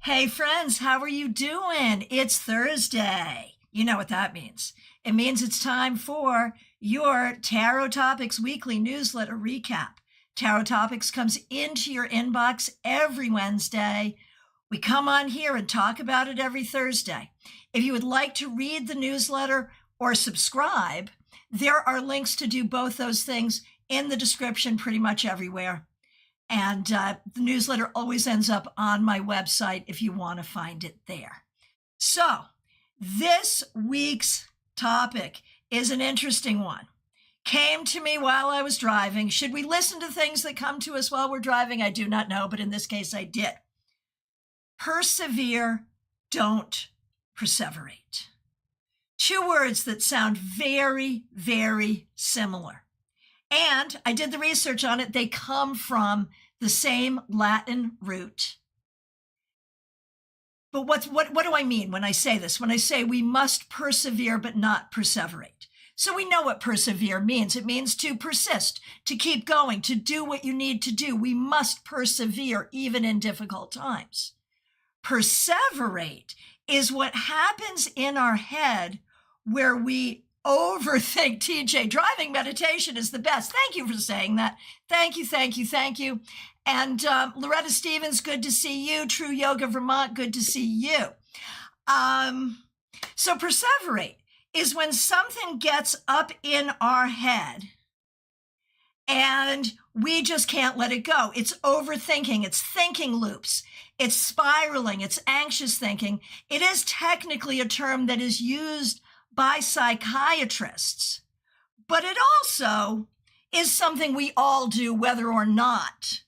Hey friends, how are you doing? It's Thursday. You know what that means. It means it's time for your Tarot Topics Weekly Newsletter Recap. Tarot Topics comes into your inbox every Wednesday. We come on here and talk about it every Thursday. If you would like to read the newsletter or subscribe, there are links to do both those things in the description pretty much everywhere. And the newsletter always ends up on my website if you want to find it there. So this week's topic is an interesting one. Came to me while I was driving. Should we listen to things that come to us while we're driving? I do not know, but in this case, I did. Persevere, don't perseverate. Two words that sound very, very similar. And I did the research on it. They come from the same Latin root. But what do I mean when I say this? When I say we must persevere but not perseverate. So we know what persevere means. It means to persist, to keep going, to do what you need to do. We must persevere even in difficult times. Perseverate is what happens in our head where we overthink. TJ, driving meditation is the best. Thank you for saying that. Thank you, thank you, thank you. And Loretta Stevens, good to see you. True Yoga Vermont, good to see you. So perseverate is when something gets up in our head and we just can't let it go. It's overthinking. It's thinking loops. It's spiraling. It's anxious thinking. It is technically a term that is used by psychiatrists, but it also is something we all do, whether or not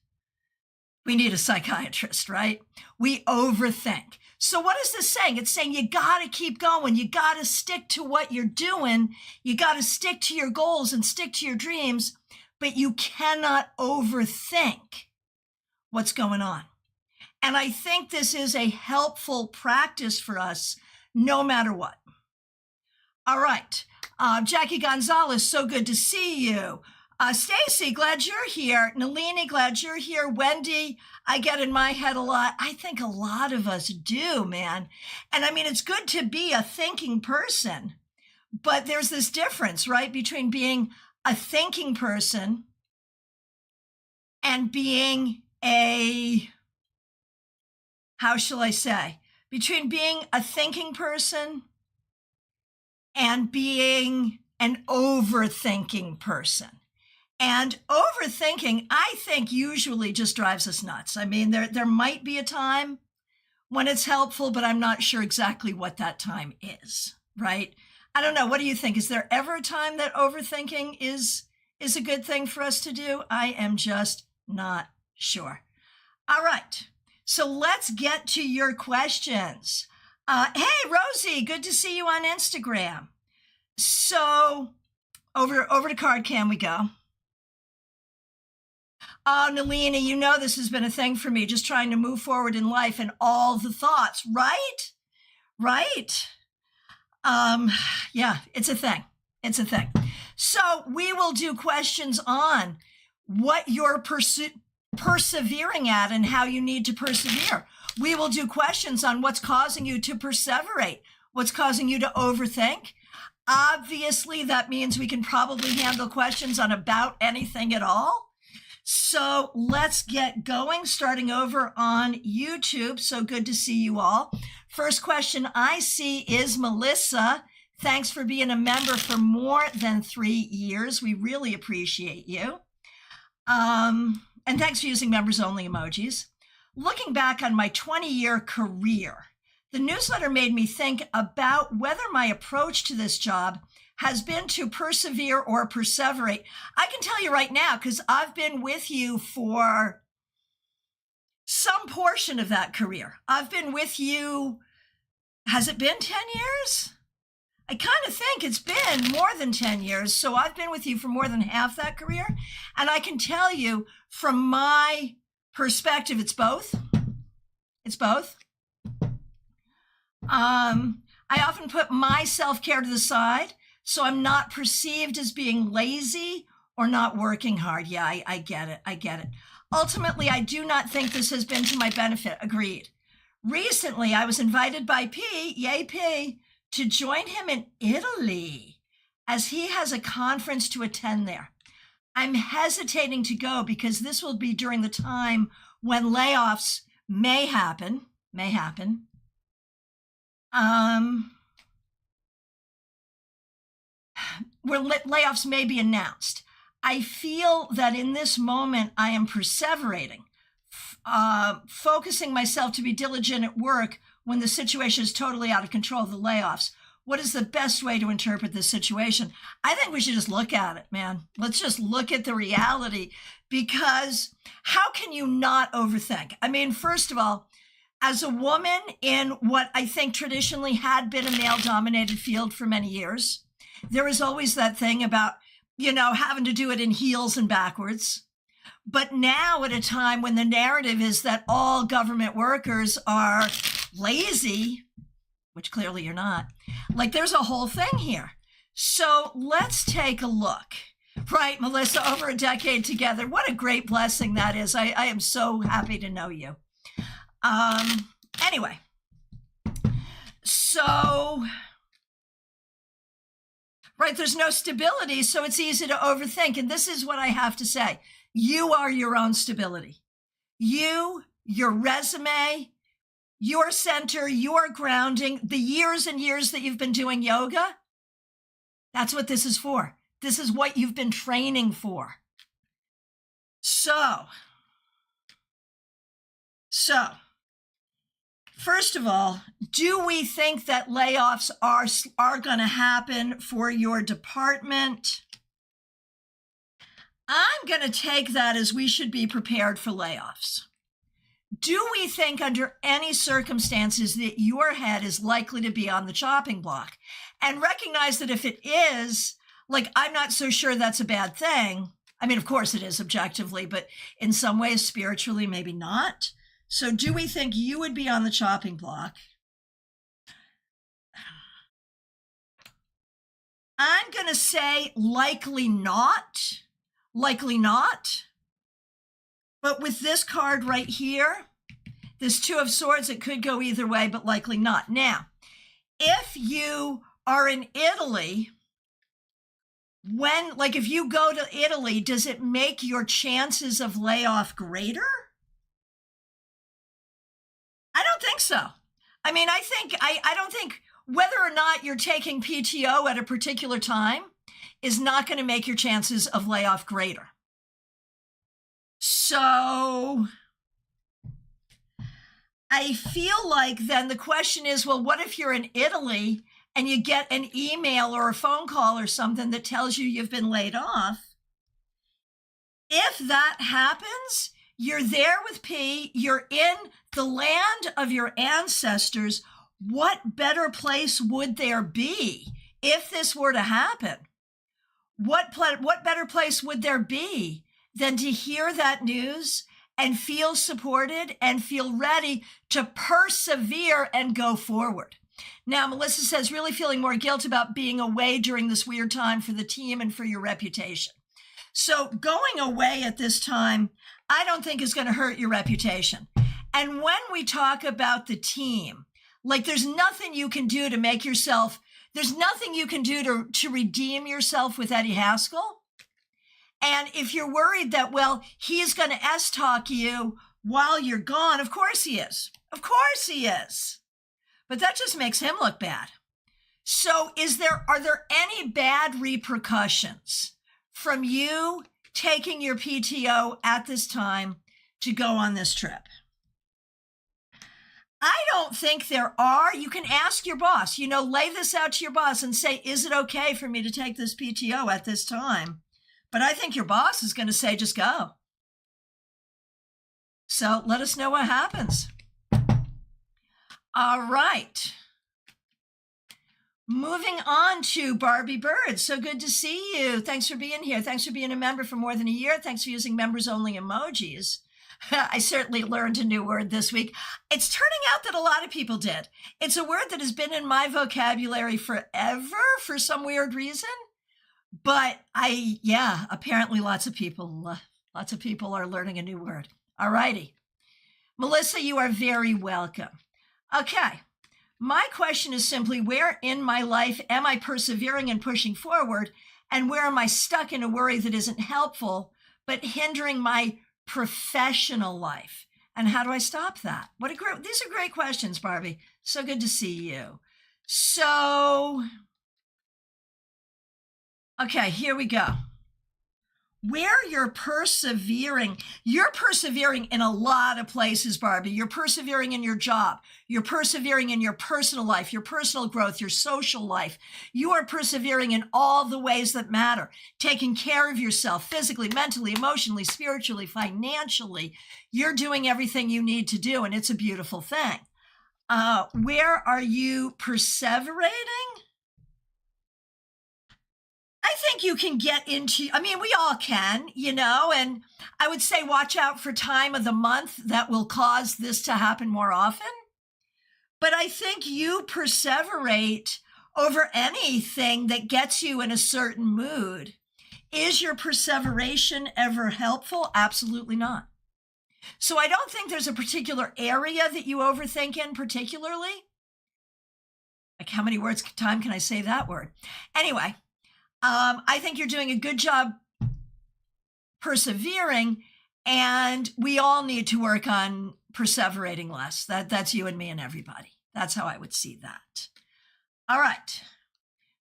we need a psychiatrist, right? We overthink. So what is this saying? It's saying you got to keep going. You got to stick to what you're doing. You got to stick to your goals and stick to your dreams, but you cannot overthink what's going on. And I think this is a helpful practice for us no matter what. All right. Jackie Gonzalez, so good to see you. Stacy, glad you're here. Nalini, glad you're here. Wendy, I get in my head a lot. I think a lot of us do, man. And I mean, it's good to be a thinking person, but there's this difference, right, between being a thinking person and being how shall I say, between being a thinking person and being an overthinking person. And overthinking, I think, usually just drives us nuts. I mean, there might be a time when it's helpful, but I'm not sure exactly what that time is, right? I don't know. What do you think? Is there ever a time that overthinking is a good thing for us to do? I am just not sure. All right. So let's get to your questions. Hey, Rosie, good to see you on Instagram. So over to Card Cam we go. Oh, Nalini, you know this has been a thing for me, just trying to move forward in life and all the thoughts, right? Right. Yeah, it's a thing. It's a thing. So we will do questions on what you're persevering at and how you need to persevere. We will do questions on what's causing you to perseverate, what's causing you to overthink. Obviously, that means we can probably handle questions on about anything at all. So let's get going, starting over on YouTube. So good to see you all. First question I see is Melissa. Thanks for being a member for more than 3 years. We really appreciate you. And thanks for using members only emojis. Looking back on my 20-year career, the newsletter made me think about whether my approach to this job has been to persevere or perseverate. I can tell you right now, because I've been with you for some portion of that career. I've been with you, has it been 10 years? I kind of think it's been more than 10 years. So I've been with you for more than half that career. And I can tell you from my perspective, it's both. It's both. I often put my self-care to the side, so I'm not perceived as being lazy or not working hard. Yeah, I get it. I get it. Ultimately, I do not think this has been to my benefit. Agreed. Recently, I was invited by P, yay P, to join him in Italy as he has a conference to attend there. I'm hesitating to go because this will be during the time when layoffs may happen. Where layoffs may be announced. I feel that in this moment, I am perseverating, focusing myself to be diligent at work when the situation is totally out of control of the layoffs. What is the best way to interpret this situation? I think we should just look at it, man. Let's just look at the reality, because how can you not overthink? I mean, first of all, as a woman in what I think traditionally had been a male-dominated field for many years, there is always that thing about, having to do it in heels and backwards. But now at a time when the narrative is that all government workers are lazy, which clearly you're not, like there's a whole thing here. So let's take a look. Right, Melissa, over a decade together. What a great blessing that is. I am so happy to know you. Anyway, so, right, there's no stability, so it's easy to overthink. And this is what I have to say. You are your own stability. You, your resume, your center, your grounding, the years and years that you've been doing yoga, that's what this is for. This is what you've been training for. So, first of all, do we think that layoffs are going to happen for your department? I'm going to take that as we should be prepared for layoffs. Do we think under any circumstances that your head is likely to be on the chopping block? And recognize that if it is, like, I'm not so sure that's a bad thing. I mean, of course it is objectively, but in some ways spiritually, maybe not. So do we think you would be on the chopping block? I'm going to say likely not. Likely not. But with this card right here, this Two of Swords, it could go either way, but likely not. Now, if you are in Italy, if you go to Italy, does it make your chances of layoff greater? I don't think so. I mean, I don't think whether or not you're taking PTO at a particular time is not going to make your chances of layoff greater. So I feel like then the question is, well, what if you're in Italy and you get an email or a phone call or something that tells you you've been laid off? If that happens, you're there with P, you're in the land of your ancestors. What better place would there be if this were to happen? What better place would there be than to hear that news and feel supported and feel ready to persevere and go forward? Now, Melissa says, really feeling more guilt about being away during this weird time for the team and for your reputation. So going away at this time, I don't think is going to hurt your reputation. And when we talk about the team, like there's nothing you can do to make yourself, there's nothing you can do to redeem yourself with Eddie Haskell. And if you're worried that, well, he's going to S-talk you while you're gone, of course he is. Of course he is. But that just makes him look bad. So are there any bad repercussions from you taking your PTO at this time to go on this trip? I don't think there are. You can ask your boss, lay this out to your boss and say, is it okay for me to take this PTO at this time? But I think your boss is going to say, just go. So let us know what happens. All right. Moving on to Barbie Bird. So good to see you. Thanks for being here. Thanks for being a member for more than a year. Thanks for using members only emojis. I certainly learned a new word this week. It's turning out that a lot of people did. It's a word that has been in my vocabulary forever for some weird reason. But apparently lots of people are learning a new word. All righty. Melissa, you are very welcome. Okay. My question is simply, where in my life am I persevering and pushing forward? And where am I stuck in a worry that isn't helpful, but hindering my professional life? And how do I stop that? These are great questions, Barbie. So good to see you. So, okay, here we go. Where you're persevering in a lot of places, Barbie. You're persevering in your job. You're persevering in your personal life, your personal growth, your social life. You are persevering in all the ways that matter, taking care of yourself physically, mentally, emotionally, spiritually, financially. You're doing everything you need to do, and it's a beautiful thing. Where are you perseverating? I think you can get into, we all can, and I would say watch out for time of the month that will cause this to happen more often. But I think you perseverate over anything that gets you in a certain mood. Is your perseveration ever helpful? Absolutely not. So I don't think there's a particular area that you overthink in particularly. Like, how many words time can I say that word? Anyway. I think you're doing a good job persevering, and we all need to work on perseverating less. That's you and me and everybody. That's how I would see that. All right.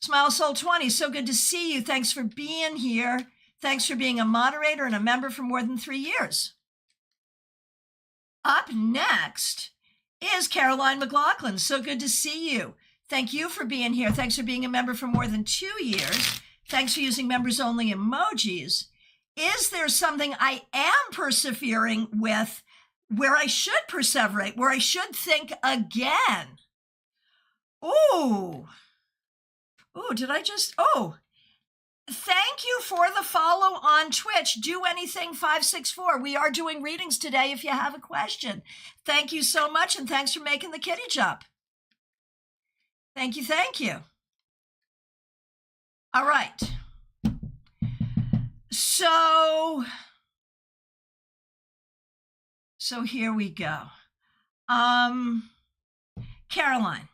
Smile Soul 20, so good to see you. Thanks for being here. Thanks for being a moderator and a member for more than 3 years. Up next is Caroline McLaughlin. So good to see you. Thank you for being here. Thanks for being a member for more than 2 years. Thanks for using members only emojis. Is there something I am persevering with where I should perseverate, where I should think again? Thank you for the follow on Twitch. Do Anything 564. We are doing readings today if you have a question. Thank you so much, and thanks for making the kitty jump. Thank you, thank you. All right. So here we go. Caroline,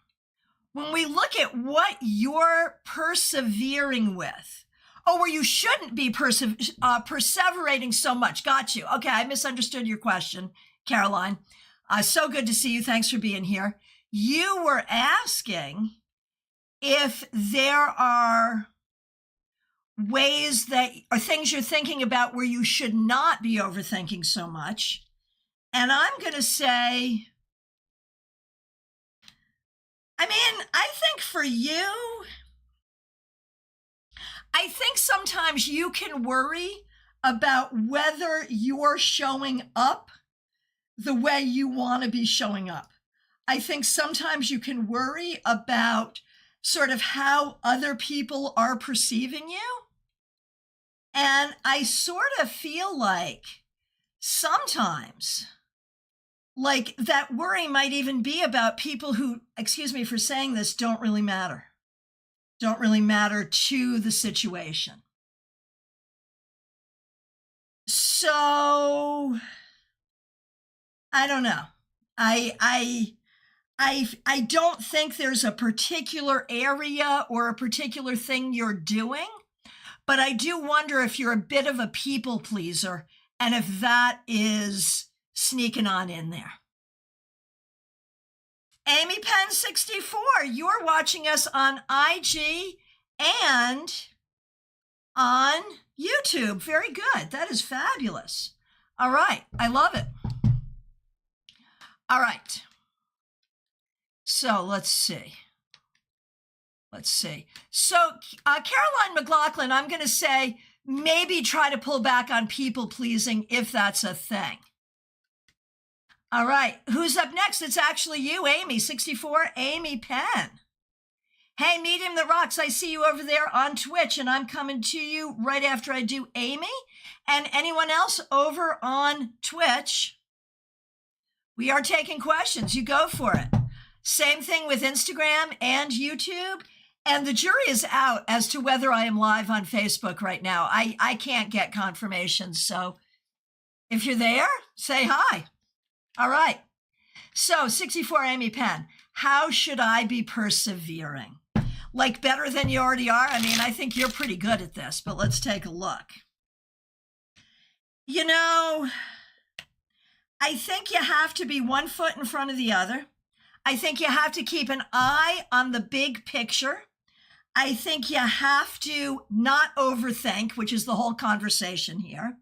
when we look at what you're persevering with, where you shouldn't be perseverating so much. Got you. Okay, I misunderstood your question, Caroline. So good to see you. Thanks for being here. You were asking if there are ways that are things you're thinking about where you should not be overthinking so much. And I'm going to say, I think for you, I think sometimes you can worry about whether you're showing up the way you want to be showing up. I think sometimes you can worry about sort of how other people are perceiving you. And I sort of feel like sometimes, like that worry might even be about people who, excuse me for saying this, don't really matter to the situation. So I don't know. I don't think there's a particular area or a particular thing you're doing, but I do wonder if you're a bit of a people pleaser and if that is sneaking on in there. Amy Penn 64, you're watching us on IG and on YouTube. Very good. That is fabulous. All right. I love it. All right. So let's see. So Caroline McLaughlin, I'm going to say maybe try to pull back on people pleasing if that's a thing. All right. Who's up next? It's actually you, Amy 64, Amy Penn. Hey, Medium That Rocks, I see you over there on Twitch, and I'm coming to you right after I do Amy. And anyone else over on Twitch, we are taking questions. You go for it. Same thing with Instagram and YouTube. And the jury is out as to whether I am live on Facebook right now. I can't get confirmation. So if you're there, say hi. All right. So 64 Amy Penn, how should I be persevering? Like better than you already are? I mean, I think you're pretty good at this, but let's take a look. You know, I think you have to be one foot in front of the other. I think you have to keep an eye on the big picture. I think you have to not overthink, which is the whole conversation here.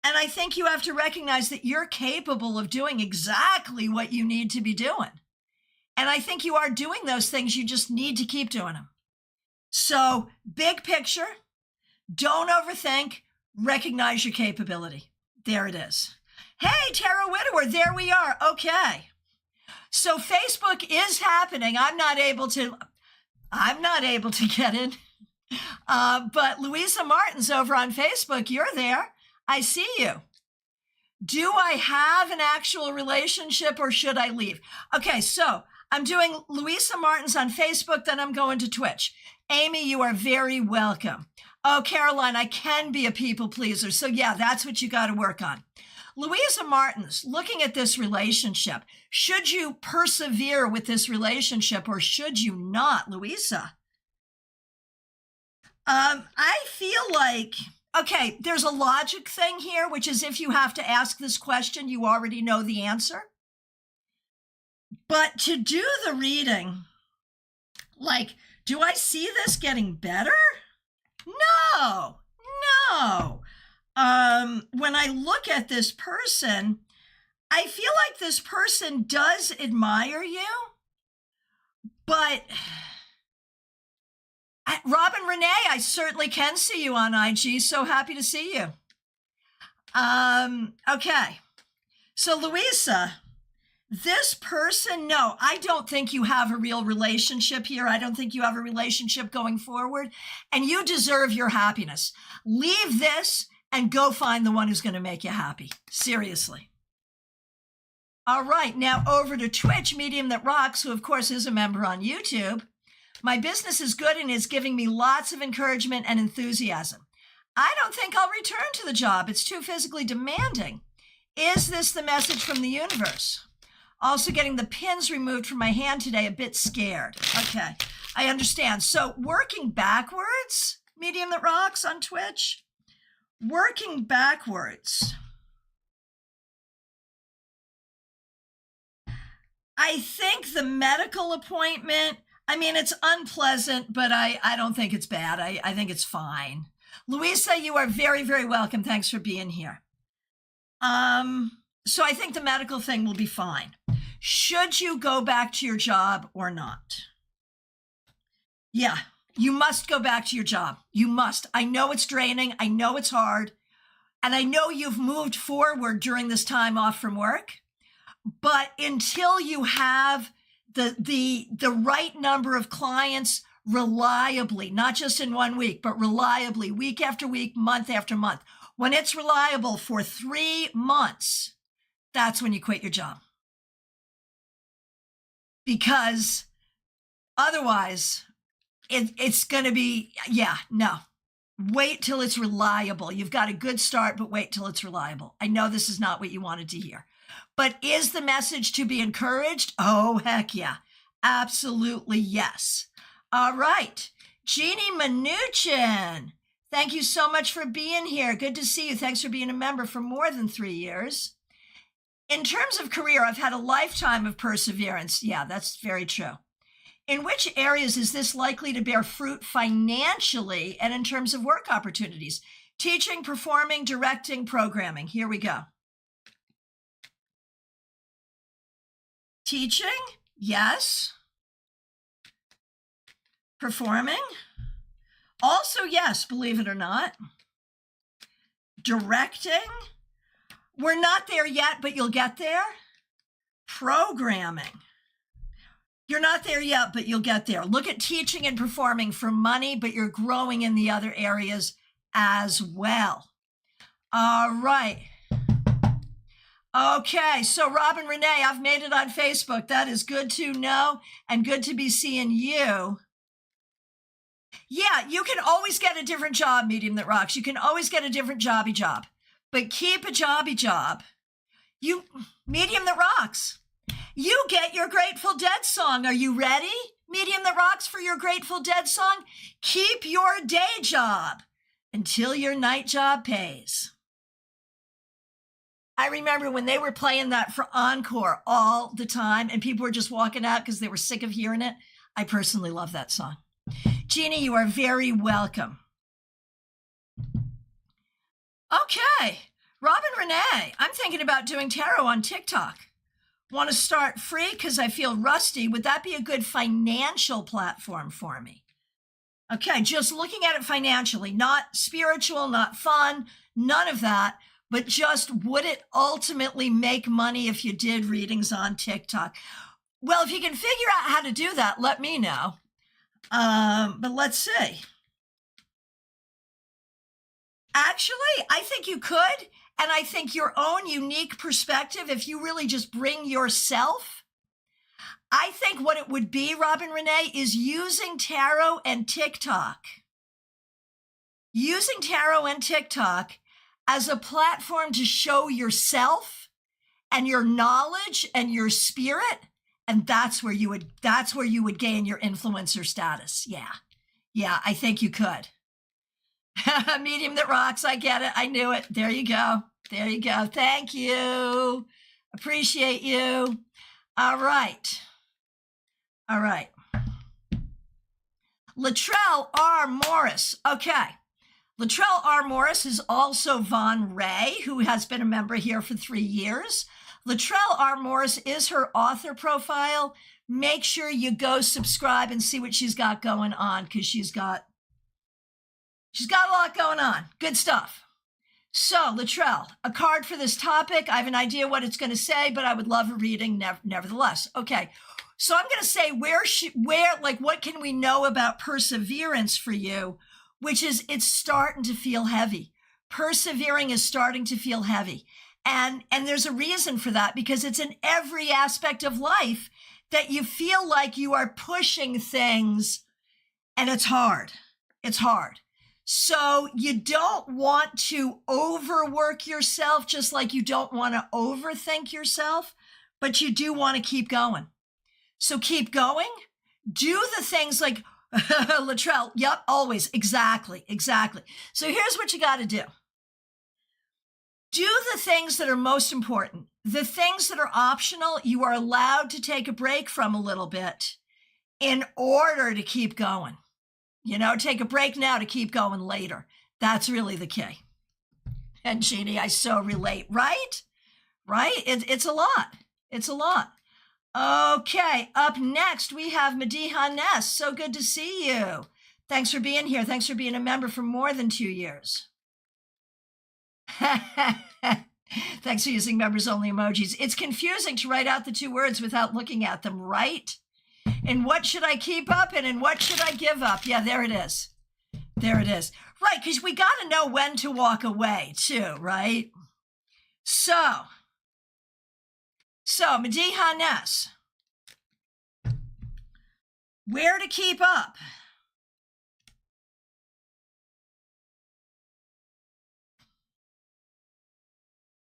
And I think you have to recognize that you're capable of doing exactly what you need to be doing. And I think you are doing those things. You just need to keep doing them. So big picture, don't overthink, recognize your capability. There it is. Hey, Tara Widower, there we are. Okay. So Facebook is happening. I'm not able to get in. But Louisa Martin's over on Facebook. You're there. I see you. Do I have an actual relationship or should I leave? Okay, so I'm doing Louisa Martin's on Facebook, then I'm going to Twitch. Amy, you are very welcome. Oh, Caroline, I can be a people pleaser. So yeah, that's what you got to work on. Louisa Martin's, looking at this relationship, should you persevere with this relationship or should you not, Louisa? I feel like, okay, there's a logic thing here, which is if you have to ask this question, you already know the answer. But to do the reading, like, do I see this getting better? No. When I look at this person, I feel like this person does admire you, but Robin Renee, I certainly can see you on IG. So happy to see you. Okay. So Louisa, this person, no, I don't think you have a real relationship here. I don't think you have a relationship going forward, and you deserve your happiness. Leave this and go find the one who's going to make you happy. Seriously. All right, now over to Twitch, Medium That Rocks, who of course is a member on YouTube. My business is good and is giving me lots of encouragement and enthusiasm. I don't think I'll return to the job. It's too physically demanding. Is this the message from the universe? Also getting the pins removed from my hand today, a bit scared. Okay, I understand. So working backwards, Medium That Rocks on Twitch. Working backwards. I think the medical appointment, I mean, it's unpleasant, but I don't think it's bad. I think it's fine. Louisa, you are very, very welcome. Thanks for being here. So I think the medical thing will be fine. Should you go back to your job or not? Yeah, you must go back to your job. You must. I know it's draining. I know it's hard. And I know you've moved forward during this time off from work. But until you have the right number of clients reliably, not just in 1 week, but reliably, week after week, month after month, when it's reliable for 3 months, that's when you quit your job. Because otherwise, it's going to be, yeah, no. Wait till it's reliable. You've got a good start, but wait till it's reliable. I know this is not what you wanted to hear. But is the message to be encouraged? Oh, heck yeah. Absolutely yes. All right. Jeannie Mnuchin, thank you so much for being here. Good to see you. Thanks for being a member for more than 3 years. In terms of career, I've had a lifetime of perseverance. Yeah, that's very true. In which areas is this likely to bear fruit financially and in terms of work opportunities? Teaching, performing, directing, programming. Here we go. Teaching, yes. Performing, also yes, believe it or not. Directing, we're not there yet, but you'll get there. Programming, you're not there yet, but you'll get there. Look at teaching and performing for money, but you're growing in the other areas as well. All right. Okay, so Robin Renee, I've made it on Facebook. That is good to know and good to be seeing you. Yeah, you can always get a different job, Medium That Rocks. You can always get a different jobby job, but keep a jobby job. You, Medium That Rocks. you get your Grateful Dead song. Are you ready? Medium that rocks for your Grateful Dead song. Keep your day job until your night job pays. I remember when they were playing that for Encore all the time and people were just walking out because they were sick of hearing it. I personally love that song. Jeannie, you are very welcome. Okay. Robin Renee, I'm thinking about doing tarot on TikTok. Want to start free because I feel rusty. Would that be a good financial platform for me? Okay, just looking at it financially, not spiritual, not fun, none of that, but just would it ultimately make money if you did readings on TikTok? Well, if you can figure out how to do that, let me know. But let's see. Actually, I think you could. And I think your own unique perspective, if you really just bring yourself, I think what it would be, Robin Renee, is using tarot and TikTok. Using tarot and TikTok as a platform to show yourself and your knowledge and your spirit. And that's where you would gain your influencer status. Yeah, I think you could. Medium that rocks. I get it. I knew it. There you go. Thank you. Appreciate you. All right. Latrell R. Morris. Okay. Latrell R. Morris is also Von Ray, who has been a member here for 3 years. Latrell R. Morris is her author profile. Make sure you go subscribe and see what she's got going on, because she's got a lot going on. Good stuff. So, Latrell, a card for this topic. I have an idea what it's going to say, but I would love a reading nevertheless. Okay. So I'm going to say what can we know about perseverance for you, which is it's starting to feel heavy. Persevering is starting to feel heavy. And there's a reason for that, because it's in every aspect of life that you feel like you are pushing things and it's hard. So you don't want to overwork yourself, just like you don't want to overthink yourself, but you do want to keep going. So keep going. Do the things like Latrell. Yep, always. Exactly. So here's what you got to do. Do the things that are most important. The things that are optional, you are allowed to take a break from a little bit in order to keep going. Take a break now to keep going later. That's really the key. And Jeannie, I so relate, right? It's a lot. Okay, up next, we have Mediha Ness. So good to see you. Thanks for being here. Thanks for being a member for more than 2 years. Thanks for using members-only emojis. It's confusing to write out the 2 words without looking at them, right? And what should I keep up and what should I give up? Yeah, there it is. Right, because we got to know when to walk away too, right? So Mediha Ness, where to keep up?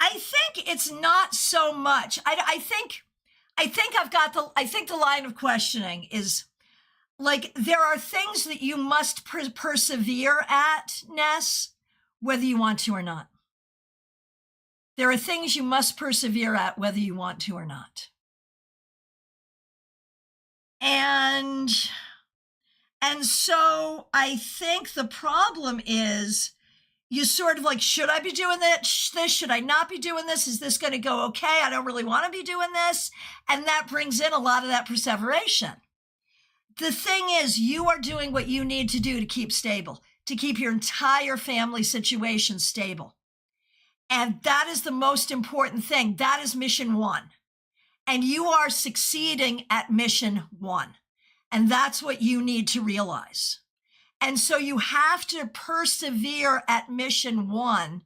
I think it's not so much. I think the line of questioning is like, there are things that you must persevere at, Ness, whether you want to or not. There are things you must persevere at, whether you want to or not. And so I think the problem is, you sort of like, should I be doing this? Should I not be doing this? Is this going to go okay? I don't really want to be doing this. And that brings in a lot of that perseveration. The thing is, you are doing what you need to do to keep stable, to keep your entire family situation stable. And that is the most important thing. That is mission 1. And you are succeeding at mission 1. And that's what you need to realize. And so you have to persevere at mission 1,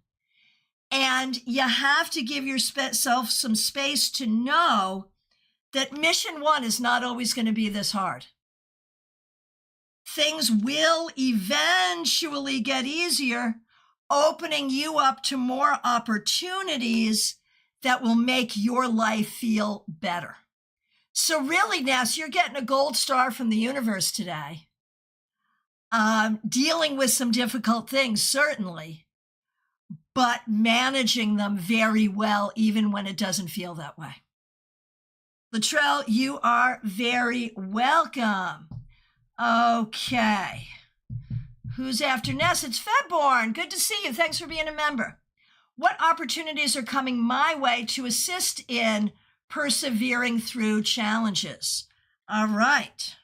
and you have to give yourself some space to know that mission 1 is not always going to be this hard. Things will eventually get easier, opening you up to more opportunities that will make your life feel better. So really, Ness, you're getting a gold star from the universe today. Dealing with some difficult things, certainly, but managing them very well, even when it doesn't feel that way. Latrell, you are very welcome. Okay. Who's after Ness? It's Fedborn. Good to see you. Thanks for being a member. What opportunities are coming my way to assist in persevering through challenges? All right.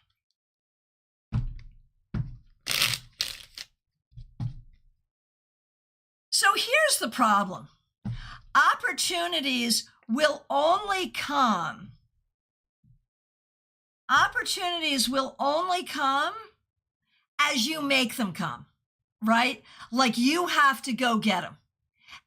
So here's the problem. Opportunities will only come. Opportunities will only come as you make them come, right? Like you have to go get them.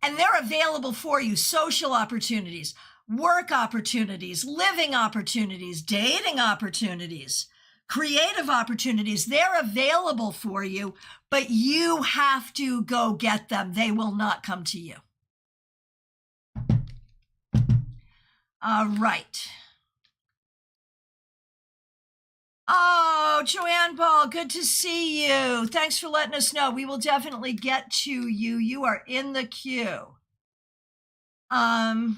And they're available for you. Social opportunities, work opportunities, living opportunities, dating opportunities, creative opportunities. They're available for you, but you have to go get them. They will not come to you. All right. Oh, Joanne Ball, good to see you. Thanks for letting us know. We will definitely get to you. You are in the queue. Oh,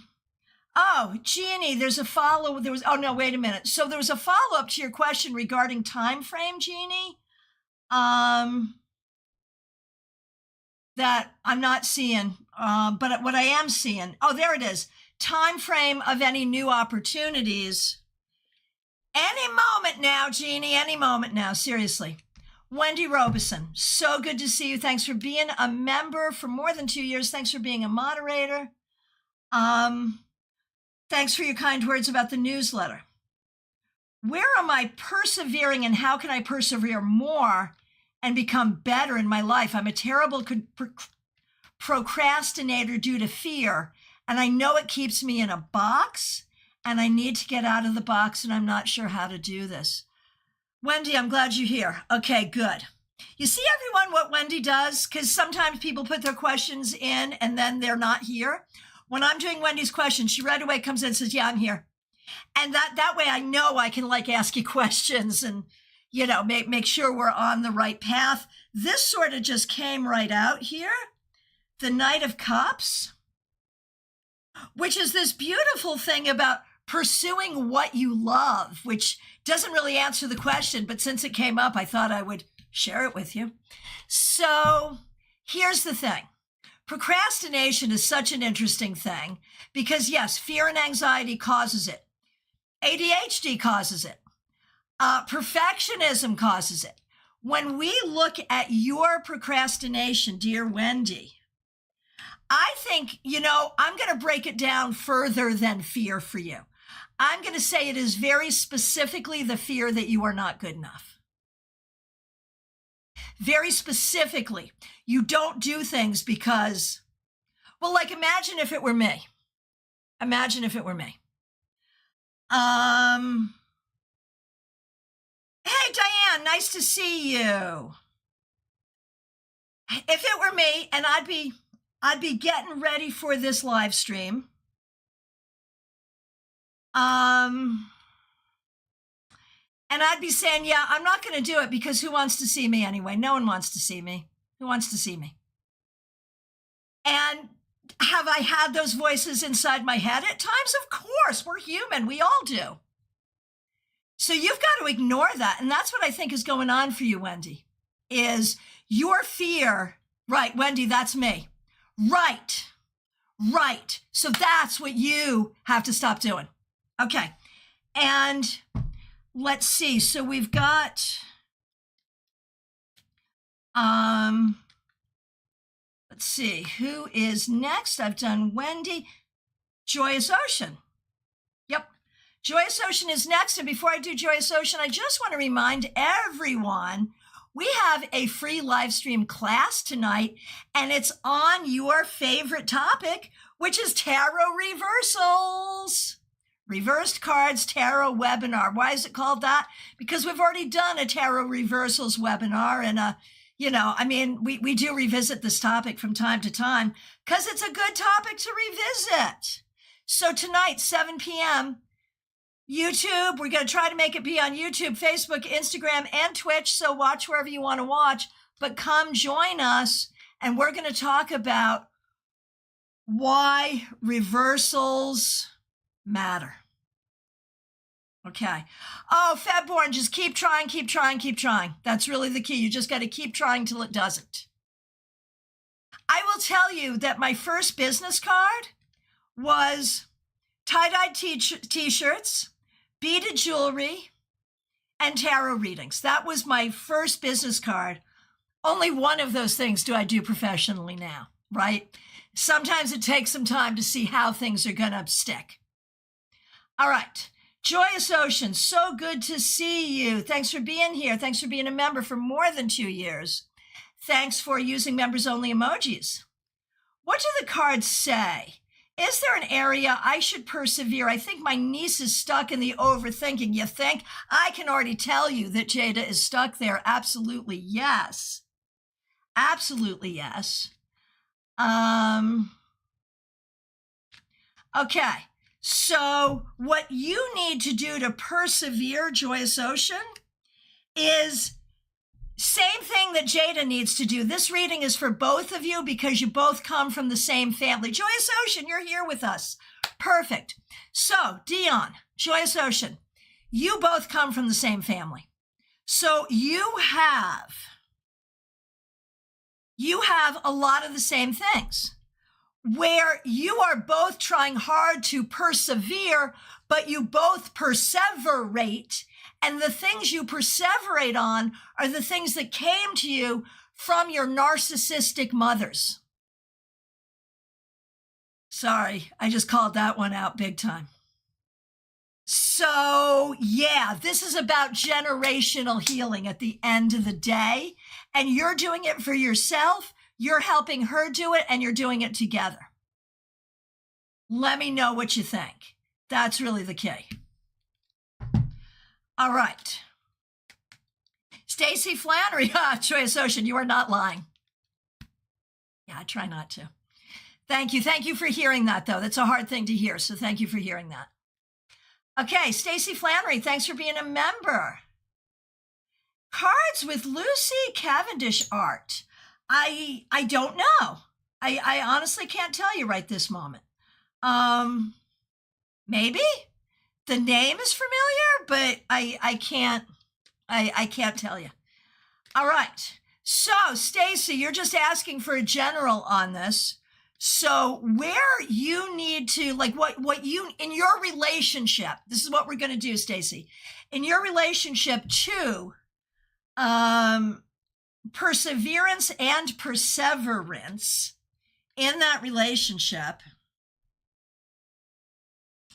Jeannie, there's a follow. Oh no, wait a minute. So there was a follow-up to your question regarding time frame, Jeannie. That I'm not seeing. But what I am seeing, oh, there it is. Time frame of any new opportunities. Any moment now, Jeannie, any moment now, seriously. Wendy Robeson, so good to see you. Thanks for being a member for more than 2 years. Thanks for being a moderator. Thanks for your kind words about the newsletter. Where am I persevering and how can I persevere more and become better in my life? I'm a terrible procrastinator due to fear, and I know it keeps me in a box. And I need to get out of the box, and I'm not sure how to do this. Wendy, I'm glad you're here. Okay, good. You see, everyone, what Wendy does? Because sometimes people put their questions in, and then they're not here. When I'm doing Wendy's questions, she right away comes in and says, yeah, I'm here. And that way I know I can, ask you questions and, make sure we're on the right path. This sort of just came right out here. The Knight of Cups, which is this beautiful thing about pursuing what you love, which doesn't really answer the question, but since it came up, I thought I would share it with you. So here's the thing. Procrastination is such an interesting thing because, yes, fear and anxiety causes it. ADHD causes it. Perfectionism causes it. When we look at your procrastination, dear Wendy, I think, I'm going to break it down further than fear for you. I'm going to say it is very specifically the fear that you are not good enough. Very specifically, you don't do things because, imagine if it were me. Imagine if it were me. Hey, Diane, nice to see you. If it were me, and I'd be getting ready for this live stream. And I'd be saying, yeah, I'm not going to do it because who wants to see me anyway? No one wants to see me. Who wants to see me? And have I had those voices inside my head at times? Of course, we're human. We all do. So you've got to ignore that. And that's what I think is going on for you, Wendy, is your fear. Right, Wendy, that's me. Right. So that's what you have to stop doing. Okay. And let's see. So we've got, let's see, who is next? I've done Wendy. Joyous Ocean. Yep. Joyous Ocean is next. And before I do Joyous Ocean, I just want to remind everyone we have a free live stream class tonight, and it's on your favorite topic, which is tarot reversals. Reversed cards tarot webinar. Why is it called that? Because we've already done a tarot reversals webinar, and we do revisit this topic from time to time because it's a good topic to revisit. So tonight, 7 p.m., YouTube, we're going to try to make it be on YouTube, Facebook, Instagram, and Twitch. So watch wherever you want to watch, but come join us. And we're going to talk about why reversals matter. Okay. Oh, Febborn, just keep trying, keep trying, keep trying. That's really the key. You just got to keep trying till it doesn't. I will tell you that my first business card was tie-dye t-shirts, beaded jewelry, and tarot readings. That was my first business card. Only one of those things do I do professionally now, right? Sometimes it takes some time to see how things are going to stick. All right. Joyous Ocean, so good to see you. Thanks for being here. Thanks for being a member for more than 2 years. Thanks for using members-only emojis. What do the cards say? Is there an area I should persevere? I think my niece is stuck in the overthinking. You think? I can already tell you that Jada is stuck there. Absolutely, yes. Absolutely, yes. Okay. So what you need to do to persevere, Joyous Ocean, is same thing that Jada needs to do. This reading is for both of you because you both come from the same family. Joyous Ocean, you're here with us. Perfect. So Dion, Joyous Ocean, you both come from the same family. So you have a lot of the same things, where you are both trying hard to persevere, but you both perseverate. And the things you perseverate on are the things that came to you from your narcissistic mothers. Sorry, I just called that one out big time. So yeah, this is about generational healing at the end of the day. And you're doing it for yourself. You're helping her do it, and you're doing it together. Let me know what you think. That's really the key. All right. Stacy Flannery, Joyous Ocean, you are not lying. Yeah, I try not to. Thank you. Thank you for hearing that, though. That's a hard thing to hear, so thank you for hearing that. Okay, Stacy Flannery, thanks for being a member. Cards with Lucy Cavendish art. I don't know. I honestly can't tell you right this moment. Maybe the name is familiar, but I can't tell you. All right. So Stacy, you're just asking for a general on this. So where you need to, like what you, in your relationship, this is what we're going to do, Stacy, in your relationship to, perseverance and perseverance in that relationship,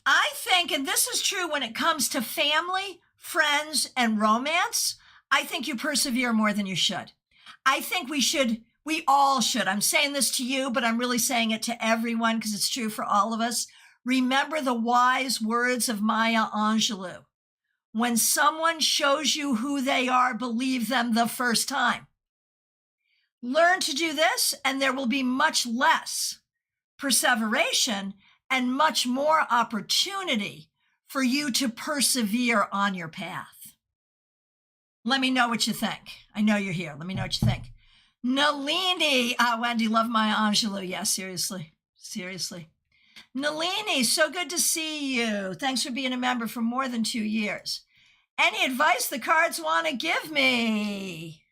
I think, and this is true when it comes to family, friends, and romance, I think you persevere more than you should. I think we all should. I'm saying this to you, but I'm really saying it to everyone because it's true for all of us. Remember the wise words of Maya Angelou. When someone shows you who they are, believe them the first time. Learn to do this, and there will be much less perseveration and much more opportunity for you to persevere on your path. Let me know what you think. I know you're here. Let me know what you think. Nalini, Wendy, love Maya Angelou. Yeah, seriously. Nalini, so good to see you. Thanks for being a member for more than 2 years. Any advice the cards want to give me?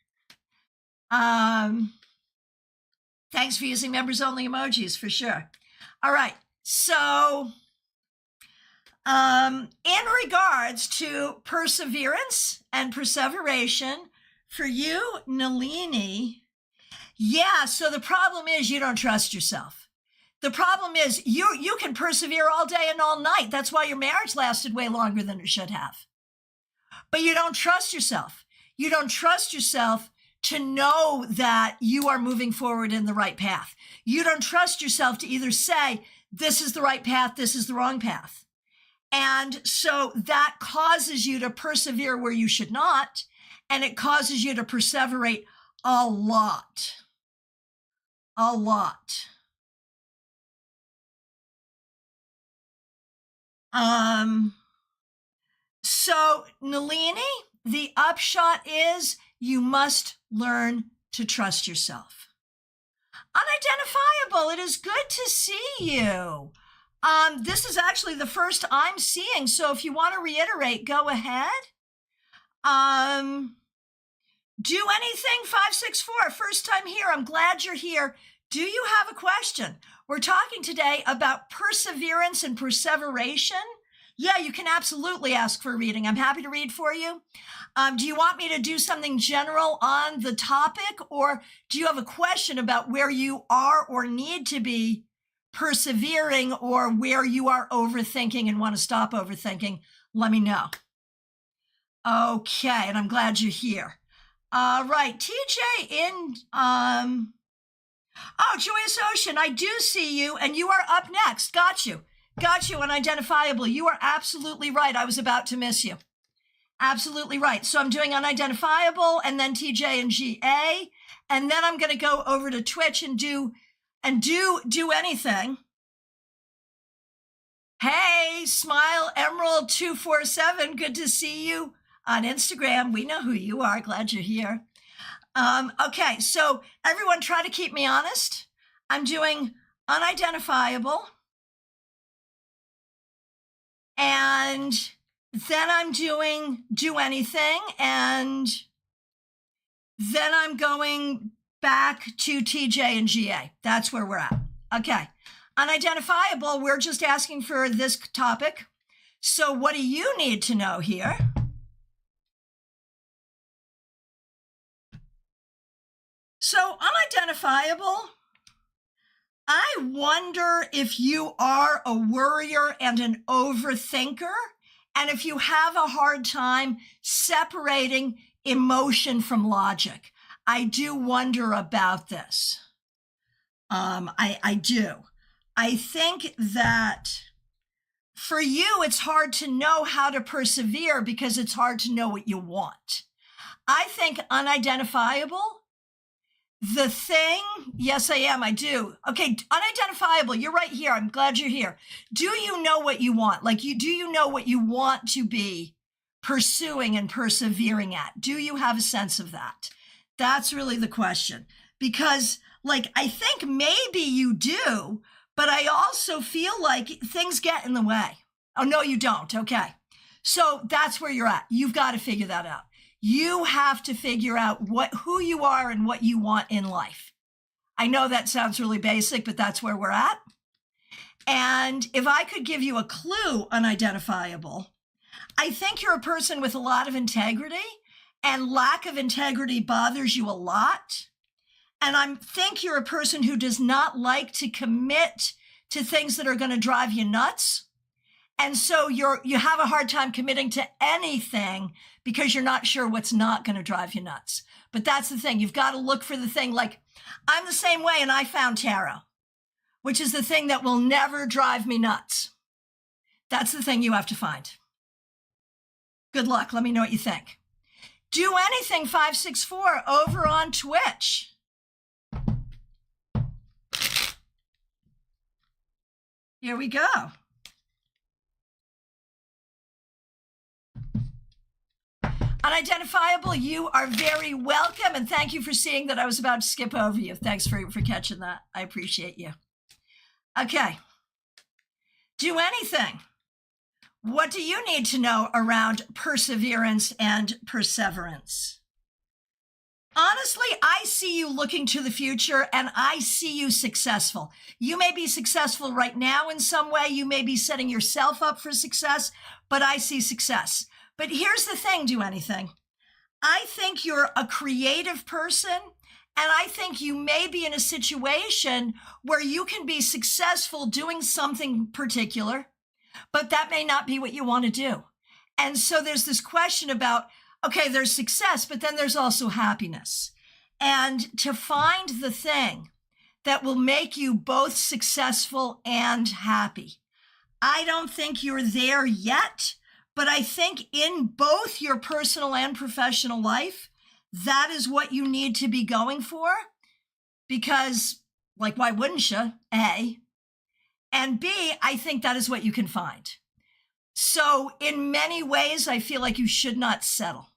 Thanks for using members only emojis for sure. All right. So, in regards to perseverance and perseveration for you, Nalini, yeah, so the problem is you don't trust yourself. The problem is you can persevere all day and all night. That's why your marriage lasted way longer than it should have. But you don't trust yourself. You don't trust yourself to know that you are moving forward in the right path. You don't trust yourself to either say, this is the right path, this is the wrong path. And so that causes you to persevere where you should not, and it causes you to perseverate a lot. A lot. So, Nalini, the upshot is you must learn to trust yourself. Unidentifiable, it is good to see you. This is actually the first I'm seeing, so if you want to reiterate, go ahead. Do anything, 564, first time here. I'm glad you're here. Do you have a question? We're talking today about perseverance and perseveration. Yeah, you can absolutely ask for a reading. I'm happy to read for you. Do you want me to do something general on the topic, or do you have a question about where you are or need to be persevering, or where you are overthinking and want to stop overthinking? Let me know. Okay, and I'm glad you're here. All right, TJ in, Joyous Ocean, I do see you, and you are up next. Got you, unidentifiable. You are absolutely right. I was about to miss you. Absolutely right. So I'm doing unidentifiable, and then TJ and GA, and then I'm going to go over to Twitch and do anything. Hey, Smile Emerald 247, good to see you on Instagram. We know who you are. Glad you're here. Okay, so everyone try to keep me honest. I'm doing unidentifiable. And then I'm doing do anything. And then I'm going back to TJ and GA. That's where we're at. Okay, unidentifiable, we're just asking for this topic. So what do you need to know here? So unidentifiable, I wonder if you are a worrier and an overthinker, and if you have a hard time separating emotion from logic. I do wonder about this. I do. I think that for you, it's hard to know how to persevere because it's hard to know what you want. I think unidentifiable, the thing, yes, I am, I do. Okay, unidentifiable, you're right here. I'm glad you're here. Do you know what you want? Do you know what you want to be pursuing and persevering at? Do you have a sense of that? That's really the question. Because, I think maybe you do, but I also feel like things get in the way. Oh, no, you don't. Okay. So that's where you're at. You've got to figure that out. You have to figure out who you are and what you want in life. I know that sounds really basic, but that's where we're at. And if I could give you a clue, unidentifiable, I think you're a person with a lot of integrity, and lack of integrity bothers you a lot. And I think you're a person who does not like to commit to things that are going to drive you nuts. And so you have a hard time committing to anything because you're not sure what's not going to drive you nuts. But that's the thing. You've got to look for the thing. I'm the same way, and I found tarot, which is the thing that will never drive me nuts. That's the thing you have to find. Good luck. Let me know what you think. Do anything, 564, over on Twitch. Here we go. Unidentifiable, you are very welcome, and thank you for seeing that I was about to skip over you. Thanks for catching that. I appreciate you. Okay. Do anything. What do you need to know around perseverance and perseverance? Honestly, I see you looking to the future, and I see you successful. You may be successful right now in some way. You may be setting yourself up for success, but I see success. But here's the thing, do anything. I think you're a creative person, and I think you may be in a situation where you can be successful doing something particular, but that may not be what you want to do. And so there's this question about, okay, there's success, but then there's also happiness. And to find the thing that will make you both successful and happy. I don't think you're there yet, but I think in both your personal and professional life, that is what you need to be going for. Because, why wouldn't you? A. And B, I think that is what you can find. So in many ways, I feel like you should not settle.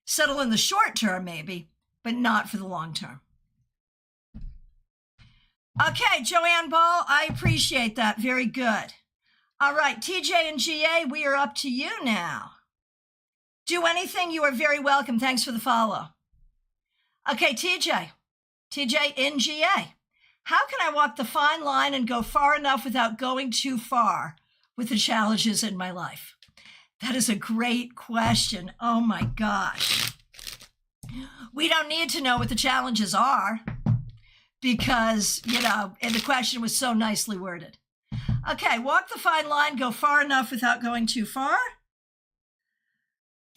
Settle in the short term, maybe, but not for the long term. Okay, Joanne Ball, I appreciate that. Very good. All right, TJ and GA, we are up to you now. Do anything, you are very welcome. Thanks for the follow. Okay, TJ in GA. How can I walk the fine line and go far enough without going too far with the challenges in my life? That is a great question. Oh my gosh. We don't need to know what the challenges are because, and the question was so nicely worded. Okay, walk the fine line, go far enough without going too far.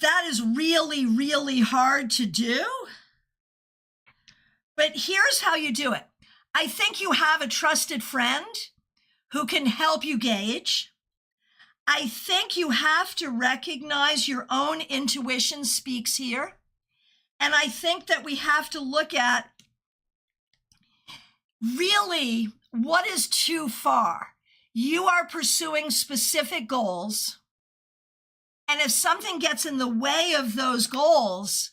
That is really, really hard to do. But here's how you do it. I think you have a trusted friend who can help you gauge. I think you have to recognize your own intuition speaks here. And I think that we have to look at really what is too far. You are pursuing specific goals. And if something gets in the way of those goals,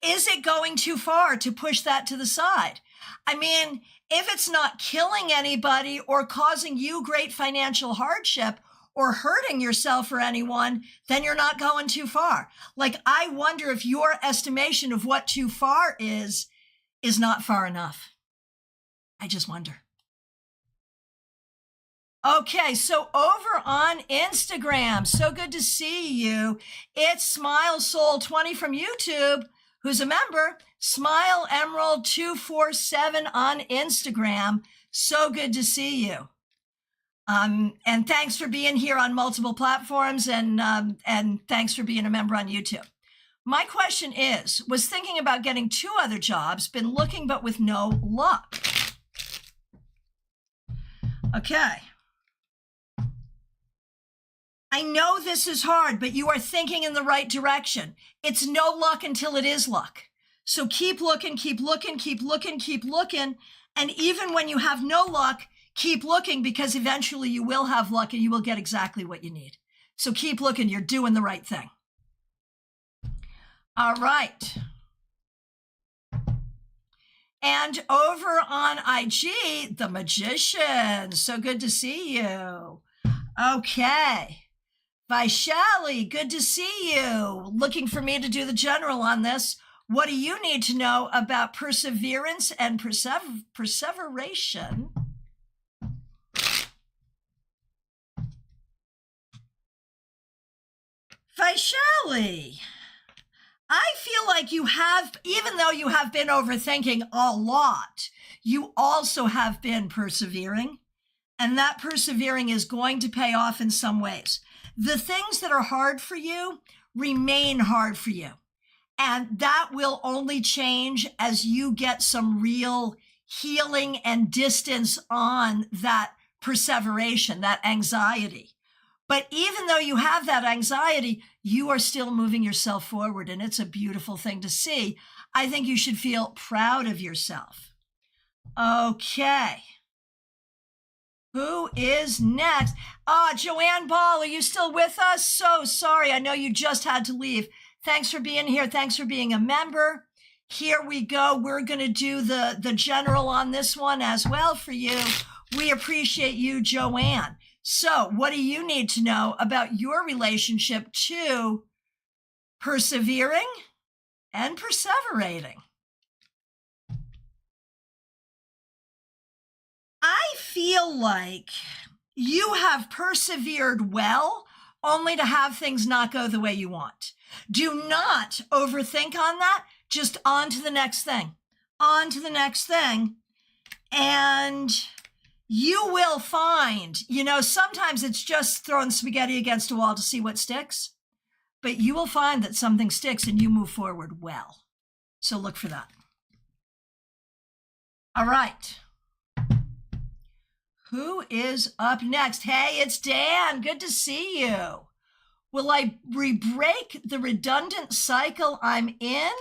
is it going too far to push that to the side? I mean, if it's not killing anybody or causing you great financial hardship or hurting yourself or anyone, then you're not going too far. Like, I wonder if your estimation of what too far is not far enough. I just wonder. Okay, so over on Instagram, so good to see you. It's Smile Soul 20 from YouTube, who's a member, Smile Emerald 247 on Instagram. So good to see you. And thanks for being here on multiple platforms, and thanks for being a member on YouTube. My question is, was thinking about getting 2 other jobs, been looking but with no luck. Okay. I know this is hard, but you are thinking in the right direction. It's no luck until it is luck. So keep looking, keep looking, keep looking, keep looking. And even when you have no luck, keep looking, because eventually you will have luck and you will get exactly what you need. So keep looking. You're doing the right thing. All right. And over on IG, The Magician. So good to see you. Okay. Vaishali, good to see you. Looking for me to do the general on this. What do you need to know about perseverance and perseveration? Vaishali, I feel like you have, even though you have been overthinking a lot, you also have been persevering, and that persevering is going to pay off in some ways. The things that are hard for you remain hard for you, and that will only change as you get some real healing and distance on that perseveration, that anxiety. But even though you have that anxiety, you are still moving yourself forward, and it's a beautiful thing to see. I think you should feel proud of yourself. Okay. Who is next? Joanne Ball, are you still with us? So sorry. I know you just had to leave. Thanks for being here. Thanks for being a member. Here we go. We're going to do the general on this one as well for you. We appreciate you, Joanne. So what do you need to know about your relationship to persevering and perseverating? I feel like you have persevered well, only to have things not go the way you want. Do not overthink on that. Just on to the next thing. On to the next thing. And you will find, sometimes it's just throwing spaghetti against a wall to see what sticks. But you will find that something sticks and you move forward well. So look for that. All right. Who is up next? Hey, it's Dan. Good to see you. Will I break the redundant cycle I'm in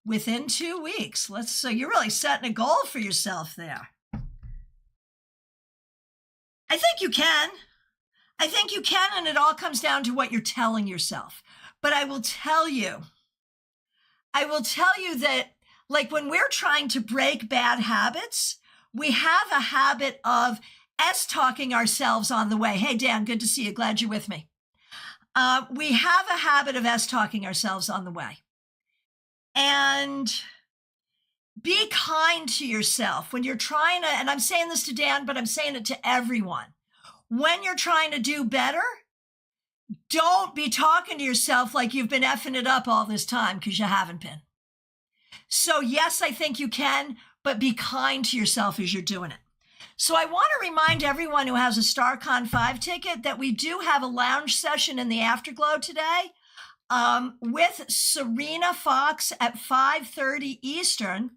within 2 weeks? So you're really setting a goal for yourself there. I think you can. I think you can, and it all comes down to what you're telling yourself. But I will tell you that, like, when we're trying to break bad habits, we have a habit of talking ourselves on the way. Hey, Dan, good to see you. Glad you're with me. We have a habit of talking ourselves on the way. And be kind to yourself when you're trying to, and I'm saying this to Dan, but I'm saying it to everyone. When you're trying to do better, don't be talking to yourself like you've been effing it up all this time, because you haven't been. So yes, I think you can, but be kind to yourself as you're doing it. So I want to remind everyone who has a StarCon 5 ticket that we do have a lounge session in the Afterglow today with Serena Fox at 5:30 Eastern.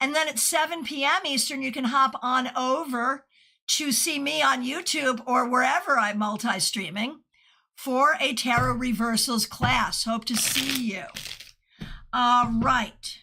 And then at 7 p.m. Eastern, you can hop on over to see me on YouTube or wherever I'm multi-streaming for a tarot reversals class. Hope to see you. All right.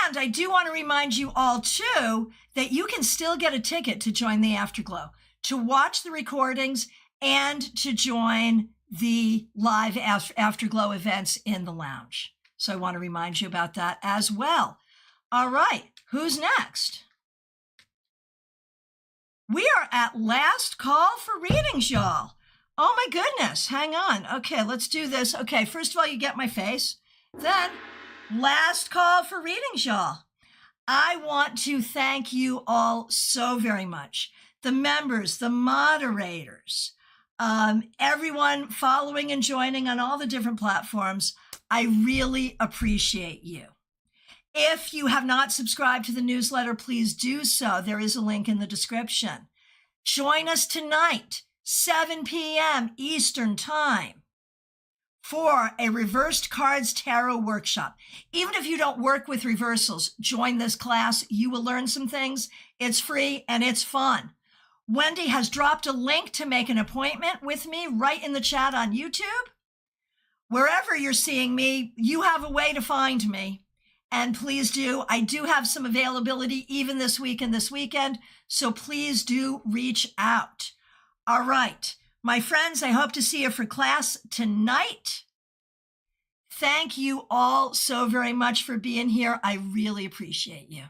And I do want to remind you all, too, that you can still get a ticket to join the Afterglow, to watch the recordings, and to join the live Afterglow events in the lounge. So I want to remind you about that as well. All right, who's next? We are at last call for readings, y'all. Oh, my goodness. Hang on. Okay, let's do this. Okay, first of all, you get my face. Then, last call for readings, y'all. I want to thank you all so very much. The members, the moderators, everyone following and joining on all the different platforms. I really appreciate you. If you have not subscribed to the newsletter, please do so. There is a link in the description. Join us tonight, 7 p.m. Eastern Time, for a Reversed Cards Tarot workshop. Even if you don't work with reversals, join this class. You will learn some things. It's free and it's fun. Wendy has dropped a link to make an appointment with me right in the chat on YouTube. Wherever you're seeing me, you have a way to find me. And please do. I do have some availability even this week and this weekend. So please do reach out. All right. My friends, I hope to see you for class tonight. Thank you all so very much for being here. I really appreciate you.